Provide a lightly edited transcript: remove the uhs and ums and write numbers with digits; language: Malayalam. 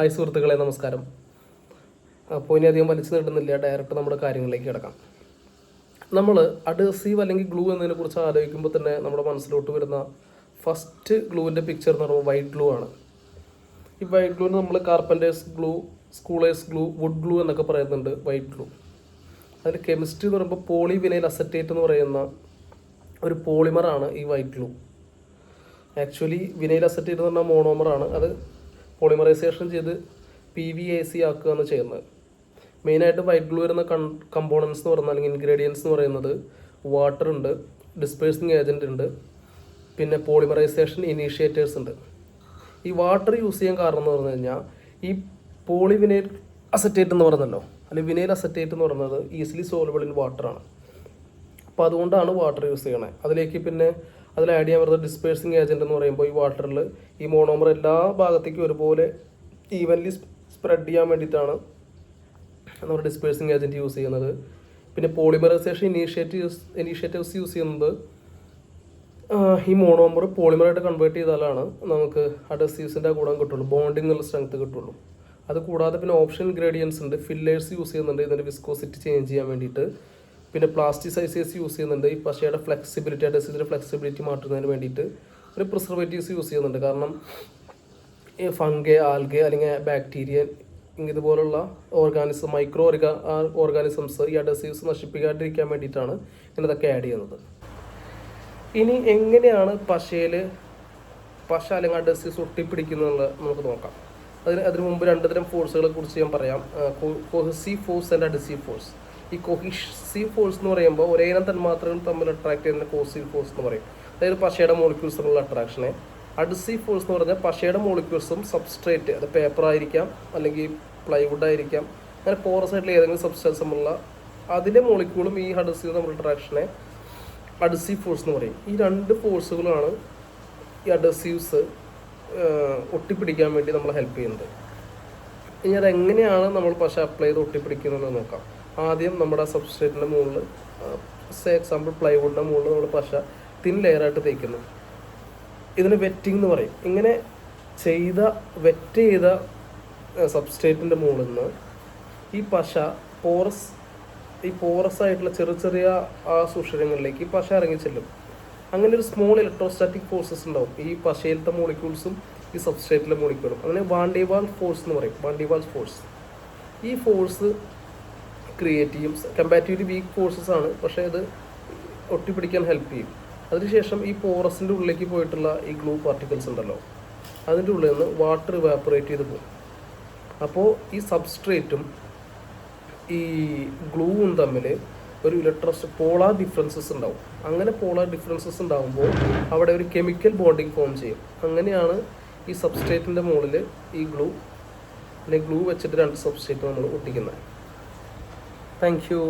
ഹായ് സുഹൃത്തുക്കളെ, നമസ്കാരം. അപ്പോൾ ഇനി അധികം വലിച്ചു നീട്ടുന്നില്ല, ഡയറക്റ്റ് നമ്മുടെ കാര്യങ്ങളിലേക്ക് കിടക്കാം. നമ്മൾ അഡ്ഹസീവ് അല്ലെങ്കിൽ ഗ്ലൂ എന്നതിനെ കുറിച്ച് ആലോചിക്കുമ്പോൾ തന്നെ നമ്മുടെ മനസ്സിലോട്ട് വരുന്ന ഫസ്റ്റ് ഗ്ലൂവിൻ്റെ പിക്ചർ എന്ന് പറയുമ്പോൾ വൈറ്റ് ഗ്ലൂ ആണ്. ഈ വൈറ്റ് ഗ്ലൂവിന് നമ്മൾ carpenters glue, schoolers glue, wood glue എന്നൊക്കെ പറയുന്നുണ്ട്. വൈറ്റ് ഗ്ലൂ അതിൻ്റെ കെമിസ്ട്രി എന്ന് പറയുമ്പോൾ പോളി വിനൈൽ അസറ്റേറ്റ് എന്ന് പറയുന്ന ഒരു പോളിമറാണ് ഈ white glue. Actually vinyl acetate എന്ന് പറഞ്ഞാൽ മോണോമറാണ്. അത് പോളിമറൈസേഷൻ ചെയ്ത് PVAC ആക്കുകയാണ് ചെയ്യുന്നത്. മെയിനായിട്ട് വൈറ്റ് ഗ്ലൂ വരുന്ന കമ്പോണൻസ് എന്ന് പറഞ്ഞാൽ അല്ലെങ്കിൽ ഇൻഗ്രീഡിയൻസ് എന്ന് പറയുന്നത് വാട്ടർ ഉണ്ട്, ഡിസ്പേഴ്സിങ് ഏജൻറ്റ് ഉണ്ട്, പിന്നെ പോളിമറൈസേഷൻ ഇനീഷ്യേറ്റേഴ്സ് ഉണ്ട്. ഈ വാട്ടർ യൂസ് ചെയ്യാൻ കാരണം എന്ന് പറഞ്ഞു കഴിഞ്ഞാൽ ഈ പോളിവിനൈൽ അസറ്റേറ്റ് എന്ന് പറഞ്ഞല്ലോ, അല്ലെങ്കിൽ വിനൈൽ അസറ്റേറ്റ് എന്ന് പറയുന്നത് ഈസിലി സോലബിൾ ഇൻ വാട്ടറാണ്. അപ്പോൾ അതുകൊണ്ടാണ് വാട്ടർ യൂസ് ചെയ്യണത്. അതിലേക്ക് പിന്നെ അതിൽ ആഡ് ചെയ്യാൻ വരുന്നത് ഡിസ്പേഴ്സിങ് ഏജൻറ്റ് എന്ന് പറയുമ്പോൾ ഈ വാട്ടറിൽ ഈ മോണോമർ എല്ലാ ഭാഗത്തേക്കും ഒരുപോലെ ഈവൻലി സ്പ്രെഡ് ചെയ്യാൻ വേണ്ടിയിട്ടാണ് നമ്മൾ ഡിസ്പേഴ്സിങ് ഏജൻറ്റ് യൂസ് ചെയ്യുന്നത്. പിന്നെ പോളിമറൈസേഷൻ ഇനീഷ്യേറ്റീവ്സ് യൂസ് ചെയ്യുന്നത് ഈ മോണോമർ പോളിമറായിട്ട് കൺവേർട്ട് ചെയ്താലാണ് നമുക്ക് അഡ്ഹസീവ്സിൻ്റെ ഗുണം കിട്ടുള്ളൂ, ബോണ്ടിങ്ങുള്ള സ്ട്രെങ്ത് കിട്ടുള്ളൂ. അത് കൂടാതെ പിന്നെ ഓപ്ഷൻ ഇൻഗ്രീഡിയൻസ് ഉണ്ട്, ഫില്ലേഴ്സ് യൂസ് ചെയ്യുന്നുണ്ട് ഇതിൻ്റെ വിസ്കോസിറ്റി ചേഞ്ച് ചെയ്യാൻ വേണ്ടിയിട്ട്. പിന്നെ പ്ലാസ്റ്റിസൈസേഴ്സ് യൂസ് ചെയ്യുന്നുണ്ട് ഈ പശയുടെ ഫ്ലെക്സിബിലിറ്റി, അഡ്ഹസീവിൻ്റെ ഫ്ലെക്സിബിലിറ്റി മാറ്റുന്നതിന് വേണ്ടിയിട്ട്. ഒരു പ്രിസർവേറ്റീവ്സ് യൂസ് ചെയ്യുന്നുണ്ട്, കാരണം ഈ ഫംഗെ, ആൽഗെ അല്ലെങ്കിൽ ബാക്ടീരിയ ഇതുപോലുള്ള ഓർഗാനിസം, മൈക്രോ ഓർഗാനിസംസ് ഈ അഡ്ഹസീവ്സ് നശിപ്പിക്കാണ്ടിരിക്കാൻ വേണ്ടിയിട്ടാണ് ഇതൊക്കെ ആഡ് ചെയ്യുന്നത്. ഇനി എങ്ങനെയാണ് പശ അല്ലെങ്കിൽ അഡ്ഹസീവ്സ് ഒട്ടിപ്പിടിക്കുന്നത് നമുക്ക് നോക്കാം. അതിനു മുമ്പ് രണ്ട് തരം ഫോഴ്സുകളെ കുറിച്ച് ഞാൻ പറയാം, cohesive force and adhesive force. ഈ കൊഹസീവ് ഫോഴ്സ് എന്ന് പറയുമ്പോൾ ഒരേ ഇനം തന്മാത്രകൾ തമ്മിൽ അട്രാക്ട് ചെയ്യുന്ന കൊഹസീവ് ഫോഴ്സ് എന്ന് പറയും, അതായത് പശയുടെ മോളിക്യൂൾസ് തമ്മിലുള്ള അട്രാക്ഷനെ. അഡ്ഹസീവ് ഫോഴ്സ് എന്ന് പറഞ്ഞാൽ പശയുടെ മോളിക്യൂൾസും സബ്സ്ട്രേറ്റ്, അത് പേപ്പർ ആയിരിക്കാം അല്ലെങ്കിൽ പ്ലൈവുഡ് ആയിരിക്കാം, അങ്ങനെ പോറസ് ആയിട്ടുള്ള ഏതെങ്കിലും സബ്സ്റ്റൻസ് തമ്മിലുള്ള അതിലെ മോളിക്യൂളും ഈ അഡ്ഹസീവ് തമ്മിലുള്ള അട്രാക്ഷനെ അഡ്ഹസീവ് ഫോഴ്സ് എന്ന് പറയും. ഈ രണ്ട് ഫോഴ്സുകളാണ് ഈ അഡ്ഹസീവ്സ് ഒട്ടിപ്പിടിക്കാൻ വേണ്ടി നമ്മളെ ഹെൽപ്പ് ചെയ്യുന്നത്. ഇനി അതെങ്ങനെയാണ് നമ്മൾ പശ അപ്ലൈ ചെയ്ത് ഒട്ടിപ്പിടിക്കുന്നതെന്ന് നോക്കാം. ആദ്യം നമ്മുടെ സബ്സ്ട്രേറ്റിൻ്റെ മുകളിൽ, എക്സാമ്പിൾ പ്ലൈവുഡിൻ്റെ മുകളിൽ നമ്മൾ പശ തിൻ ലെയറായിട്ട് തേക്കുന്നു. ഇതിന് വെറ്റിംഗ് എന്ന് പറയും. ഇങ്ങനെ വെറ്റ് ചെയ്ത സബ്സ്ട്രേറ്റിൻ്റെ മുകളിൽ നിന്ന് ഈ പശ പോറസ് ആയിട്ടുള്ള ചെറിയ ആ സുഷിരങ്ങളിലേക്ക് ഈ പശ ഇറങ്ങി ചെല്ലും. അങ്ങനെ ഒരു സ്മോൾ ഇലക്ട്രോസ്റ്റാറ്റിക് ഫോഴ്സസ് ഉണ്ടാവും ഈ പശയിലത്തെ മോളിക്യൂൾസും ഈ സബ്സ്ട്രേറ്റിലെ മോളിക്യൂളും. അങ്ങനെ വാൻഡേവാൾ ഫോഴ്സ് എന്ന് പറയും, വാൻഡേവാൾ ഫോഴ്സ്. ഈ ഫോഴ്സ് ക്രിയേറ്റ് ചെയ്യും. കമ്പാരിറ്റീവ്ലി വീക്ക് ഫോഴ്സസ് ആണ്, പക്ഷേ ഇത് ഒട്ടിപ്പിടിക്കാൻ ഹെൽപ്പ് ചെയ്യും. അതിനുശേഷം ഈ പോറസിൻ്റെ ഉള്ളിലേക്ക് പോയിട്ടുള്ള ഈ ഗ്ലൂ പാർട്ടിക്കിൾസ് ഉണ്ടല്ലോ, അതിൻ്റെ ഉള്ളിൽ നിന്ന് വാട്ടർ ഇവാപ്പറേറ്റ് ചെയ്ത് പോകും. അപ്പോൾ ഈ സബ്സ്ട്രേറ്റും ഈ ഗ്ലൂവും തമ്മിൽ ഒരു പോളാർ ഡിഫറൻസസ് ഉണ്ടാവും. അങ്ങനെ പോളാർ ഡിഫറൻസസ് ഉണ്ടാകുമ്പോൾ അവിടെ ഒരു കെമിക്കൽ ബോണ്ടിങ് ഫോം ചെയ്യും. അങ്ങനെയാണ് ഈ സബ്സ്ട്രേറ്റിൻ്റെ മുകളിൽ ഈ ഗ്ലൂ വെച്ചിട്ട് രണ്ട് സബ്സ്ട്രേറ്റ് നമ്മൾ ഒട്ടിക്കുന്നത്. Thank you.